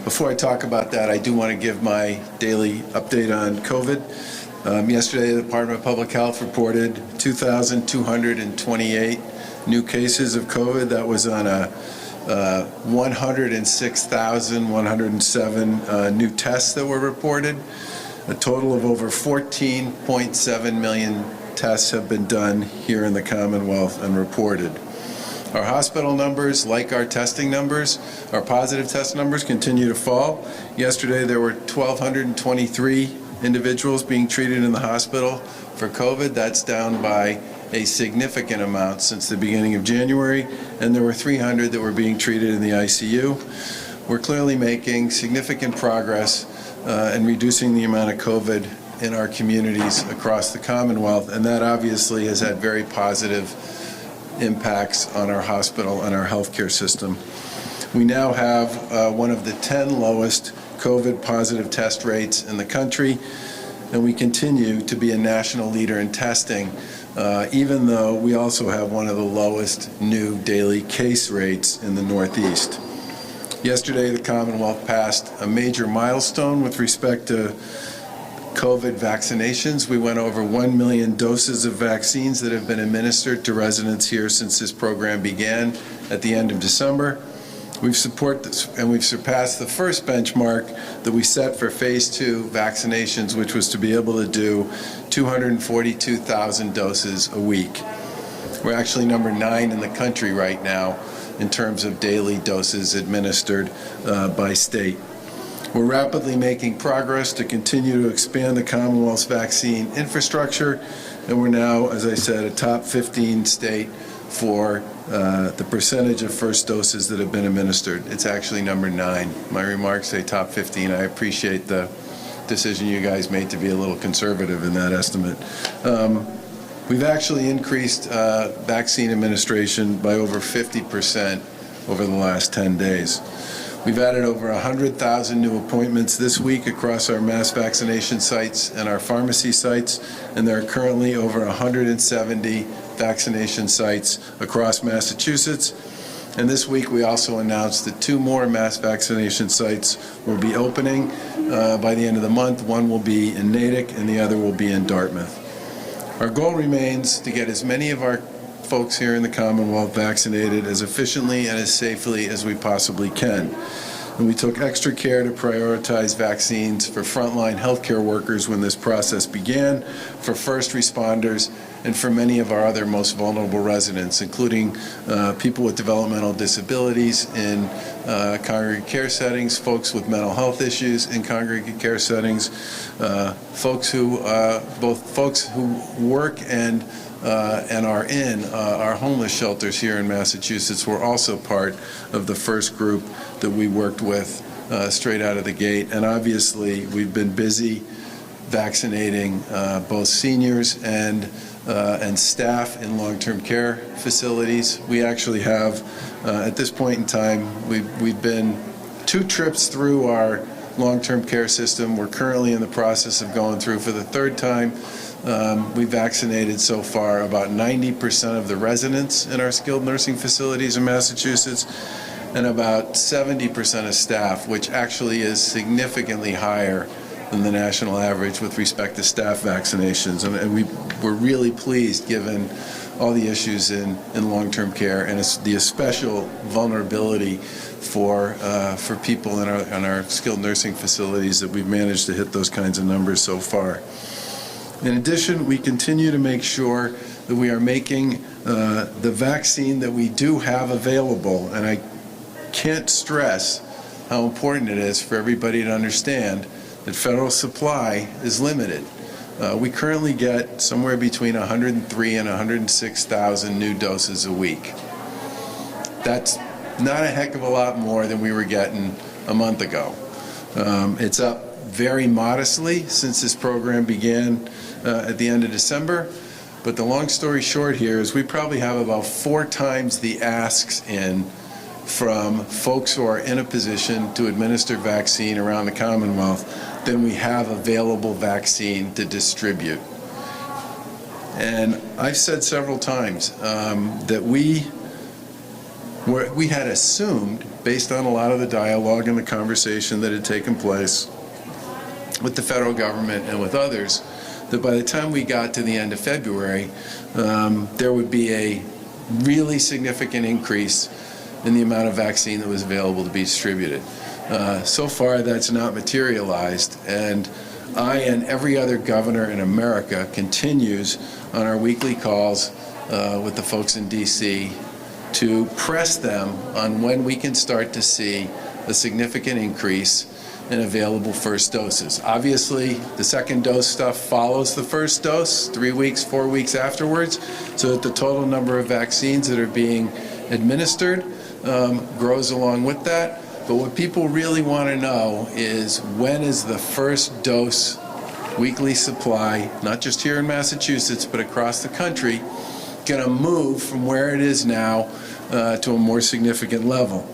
Before I talk about that, I do want to give my daily update on COVID. Yesterday, the Department of Public Health reported 2,228 new cases of COVID. That was on a 106,107 new tests that were reported. A total of over 14.7 million tests have been done here in the Commonwealth and reported. Our hospital numbers, like our testing numbers, our positive test numbers, continue to fall. Yesterday, there were 1,223 individuals being treated in the hospital for COVID. That's down by a significant amount since the beginning of January, and there were 300 that were being treated in the ICU. We're clearly making significant progress in reducing the amount of COVID in our communities across the Commonwealth, and that obviously has had very positive impacts on our hospital and our healthcare system. We now have one of the 10 lowest COVID positive test rates in the country, and we continue to be a national leader in testing, even though we also have one of the lowest new daily case rates in the Northeast. Yesterday, the Commonwealth passed a major milestone with respect to COVID vaccinations. We went over 1 million doses of vaccines that have been administered to residents here since this program began at the end of December. We've surpassed the first benchmark that we set for phase 2 vaccinations, which was to be able to do 242,000 doses a week. We're actually number 9 in the country right now in terms of daily doses administered by state. We're rapidly making progress to continue to expand the Commonwealth's vaccine infrastructure, and we're now, as I said, a top 15 state for the percentage of first doses that have been administered. It's actually number 9. My remarks say top 15. I appreciate the decision you guys made to be a little conservative in that estimate. We've actually increased vaccine administration by over 50% over the last 10 days. We've added over 100,000 new appointments this week across our mass vaccination sites and our pharmacy sites, and there are currently over 170 vaccination sites across Massachusetts. And this week we also announced that 2 more mass vaccination sites will be opening by the end of the month. One will be in Natick and the other will be in Dartmouth. Our goal remains to get as many of our folks here in the Commonwealth vaccinated as efficiently and as safely as we possibly can. And we took extra care to prioritize vaccines for frontline healthcare workers when this process began, for first responders, and for many of our other most vulnerable residents, including people with developmental disabilities in congregate care settings, folks with mental health issues in congregate care settings, folks who work and are in our homeless shelters here in Massachusetts were also part of the first group that we worked with straight out of the gate. And obviously, we've been busy vaccinating both seniors and staff in long-term care facilities. We actually have, at this point in time, we've been 2 trips through our long-term care system. We're currently in the process of going through for the 3rd time. We vaccinated so far about 90% of the residents in our skilled nursing facilities in Massachusetts and about 70% of staff, which actually is significantly higher than the national average with respect to staff vaccinations. And we're really pleased given all the issues in long-term care and the special vulnerability for people in our skilled nursing facilities that we've managed to hit those kinds of numbers so far. In addition, we continue to make sure that we are making the vaccine that we do have available, and I can't stress how important it is for everybody to understand that federal supply is limited. We currently get somewhere between 103 and 106,000 new doses a week. That's not a heck of a lot more than we were getting a month ago. It's up very modestly since this program began at the end of December, but the long story short here is we probably have about 4 times the asks in from folks who are in a position to administer vaccine around the Commonwealth than we have available vaccine to distribute. And I've said several times that we We had assumed, based on a lot of the dialogue and the conversation that had taken place with the federal government and with others, that by the time we got to the end of February, there would be a really significant increase in the amount of vaccine that was available to be distributed. So far, that's not materialized, and I and every other governor in America continues on our weekly calls with the folks in D.C. to press them on when we can start to see a significant increase in available first doses. Obviously, the second dose stuff follows the first dose, 3 weeks, 4 weeks afterwards, so that the total number of vaccines that are being administered grows along with that. But what people really want to know is, when is the first dose weekly supply, not just here in Massachusetts, but across the country, going to move from where it is now to a more significant level?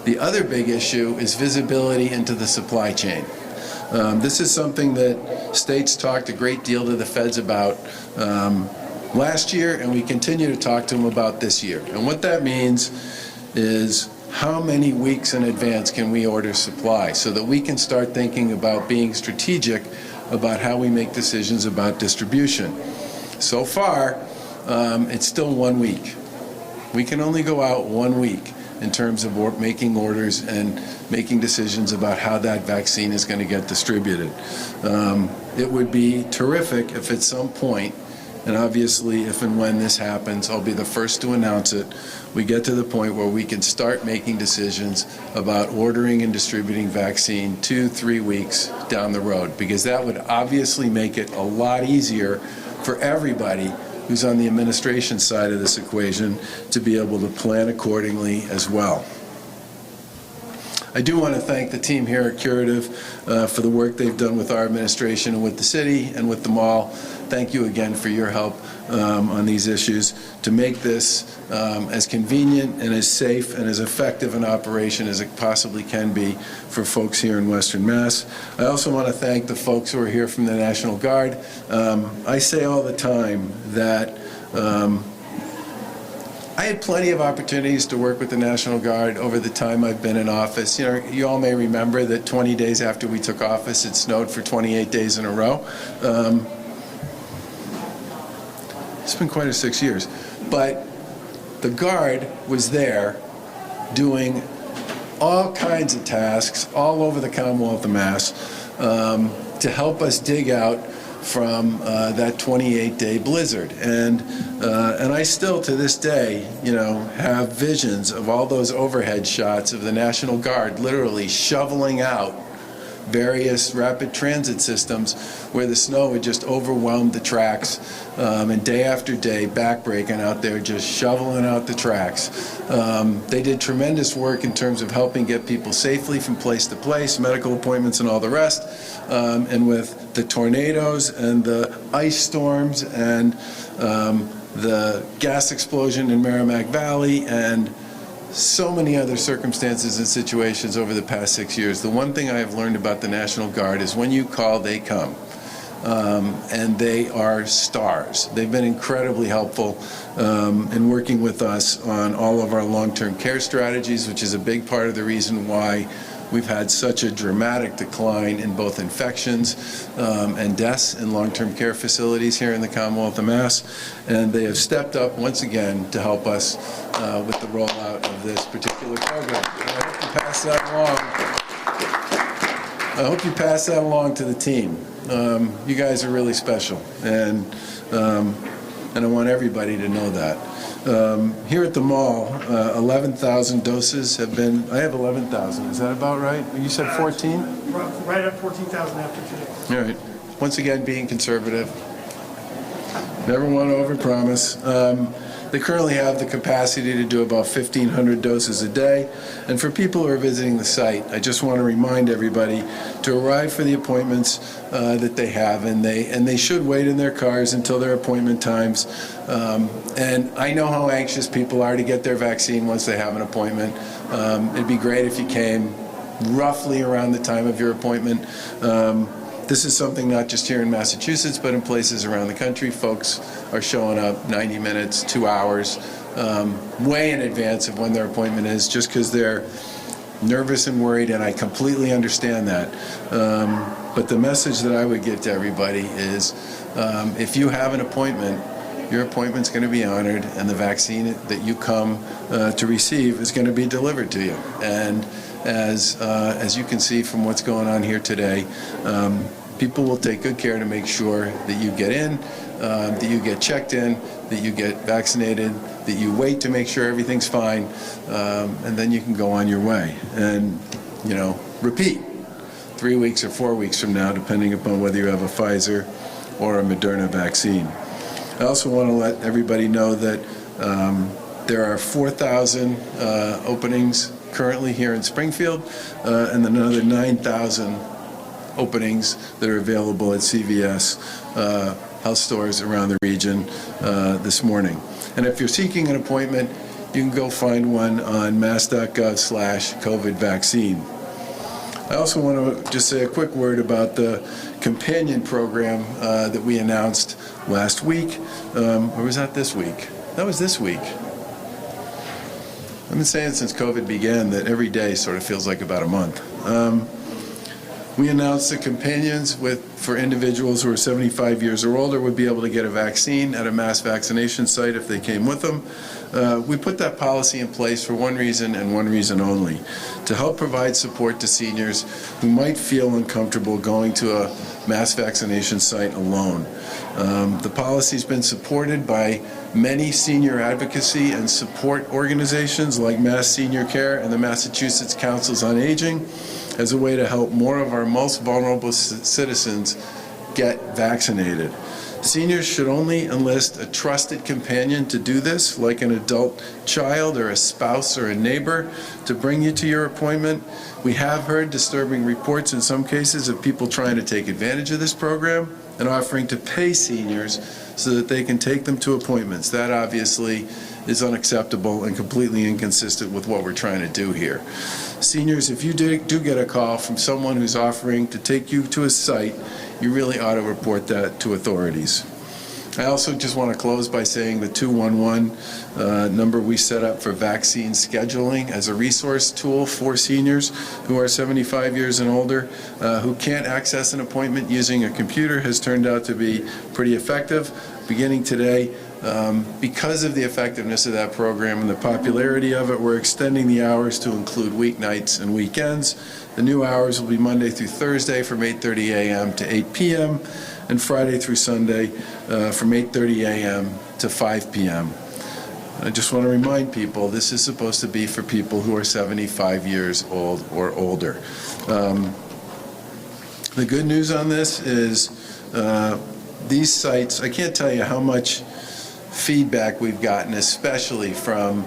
The other big issue is visibility into the supply chain. This is something that states talked a great deal to the feds about last year, and we continue to talk to them about this year. And what that means is, how many weeks in advance can we order supply so that we can start thinking about being strategic about how we make decisions about distribution. So far, it's still 1 week. We can only go out 1 week in terms of making orders and making decisions about how that vaccine is going to get distributed. It would be terrific if at some point, and obviously if and when this happens, I'll be the first to announce it, we get to the point where we can start making decisions about ordering and distributing vaccine 2-3 weeks down the road, because that would obviously make it a lot easier for everybody who's on the administration side of this equation to be able to plan accordingly as well. I do want to thank the team here at Curative for the work they've done with our administration and with the city and with the mall. Thank you again for your help on these issues to make this as convenient and as safe and as effective an operation as it possibly can be for folks here in Western Mass. I also want to thank the folks who are here from the National Guard. I say all the time that I had plenty of opportunities to work with the National Guard over the time I've been in office. You know, you all may remember that 20 days after we took office, it snowed for 28 days in a row. It's been quite a 6 years. But the Guard was there doing all kinds of tasks all over the Commonwealth of Mass to help us dig out from that 28-day blizzard. And I still, to this day, you know, have visions of all those overhead shots of the National Guard literally shoveling out various rapid transit systems where the snow had just overwhelmed the tracks, and day after day backbreaking out there just shoveling out the tracks. They did tremendous work in terms of helping get people safely from place to place, medical appointments and all the rest, and with the tornadoes and the ice storms and the gas explosion in Merrimack Valley and so many other circumstances and situations over the past 6 years. The one thing I have learned about the National Guard is when you call, they come. And they are stars. They've been incredibly helpful in working with us on all of our long-term care strategies, which is a big part of the reason why we've had such a dramatic decline in both infections and deaths in long-term care facilities here in the Commonwealth of Mass. And they have stepped up once again to help us with the rollout of this particular program. And I hope you pass that along. I hope you pass that along to the team. You guys are really special, and I want everybody to know that. Here at the mall, 11,000 doses have been, I have 11,000, is that about right? You said 14? Right at 14,000 after today. All right. Once again, being conservative. Never want to overpromise. They currently have the capacity to do about 1,500 doses a day. And for people who are visiting the site, I just want to remind everybody to arrive for the appointments that they have, and they should wait in their cars until their appointment times. And I know how anxious people are to get their vaccine once they have an appointment. It'd be great if you came roughly around the time of your appointment. This is something not just here in Massachusetts, but in places around the country. Folks are showing up 90 minutes, 2 hours way in advance of when their appointment is, just because they're nervous and worried, and I completely understand that. But the message that I would give to everybody is, if you have an appointment, your appointment's going to be honored, and the vaccine that you come to receive is going to be delivered to you. And as you can see from what's going on here today, people will take good care to make sure that you get in, that you get checked in, that you get vaccinated, that you wait to make sure everything's fine, and then you can go on your way. And, repeat 3 weeks or 4 weeks from now, depending upon whether you have a Pfizer or a Moderna vaccine. I also want to let everybody know that there are 4,000 openings currently here in Springfield, and another 9,000 openings that are available at CVS health stores around the region this morning. And if you're seeking an appointment, you can go find one on mass.gov/COVID vaccine. I also want to just say a quick word about the companion program that we announced last week. Or was that this week? That was this week. I've been saying since COVID began that every day sort of feels like about a month. We announced that companions for individuals who are 75 years or older would be able to get a vaccine at a mass vaccination site if they came with them. We put that policy in place for one reason and one reason only: to help provide support to seniors who might feel uncomfortable going to a mass vaccination site alone. The policy's been supported by many senior advocacy and support organizations like Mass Senior Care and the Massachusetts Councils on Aging, as a way to help more of our most vulnerable citizens get vaccinated. Seniors should only enlist a trusted companion to do this, like an adult child or a spouse or a neighbor, to bring you to your appointment. We have heard disturbing reports in some cases of people trying to take advantage of this program and offering to pay seniors so that they can take them to appointments. That obviously is unacceptable and completely inconsistent with what we're trying to do here. Seniors, if you do get a call from someone who's offering to take you to a site, you really ought to report that to authorities. I also just want to close by saying the 211 number we set up for vaccine scheduling as a resource tool for seniors who are 75 years and older, who can't access an appointment using a computer, has turned out to be pretty effective. Beginning today, because of the effectiveness of that program and the popularity of it, we're extending the hours to include weeknights and weekends. The new hours will be Monday through Thursday from 8:30 a.m. to 8 p.m. and Friday through Sunday from 8:30 a.m. to 5 p.m. I just want to remind people, this is supposed to be for people who are 75 years old or older. The good news on this is these sites, I can't tell you how much feedback we've gotten, especially from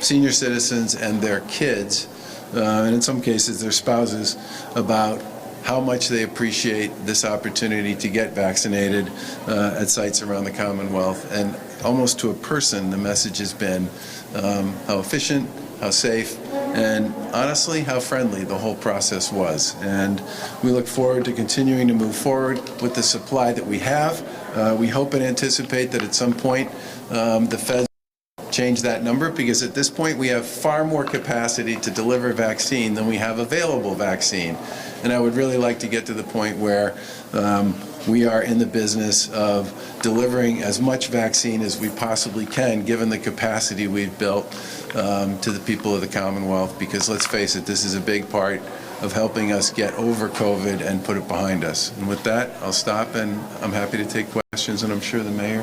senior citizens and their kids, and in some cases their spouses, about how much they appreciate this opportunity to get vaccinated at sites around the Commonwealth. And almost to a person, the message has been how efficient, how safe, and honestly, how friendly the whole process was. And we look forward to continuing to move forward with the supply that we have. We hope and anticipate that at some point the feds change that number, because at this point we have far more capacity to deliver vaccine than we have available vaccine. And I would really like to get to the point where we are in the business of delivering as much vaccine as we possibly can, given the capacity we've built to the people of the Commonwealth, because let's face it, this is a big part of helping us get over COVID and put it behind us. And with that, I'll stop, and I'm happy to take questions, and I'm sure the mayor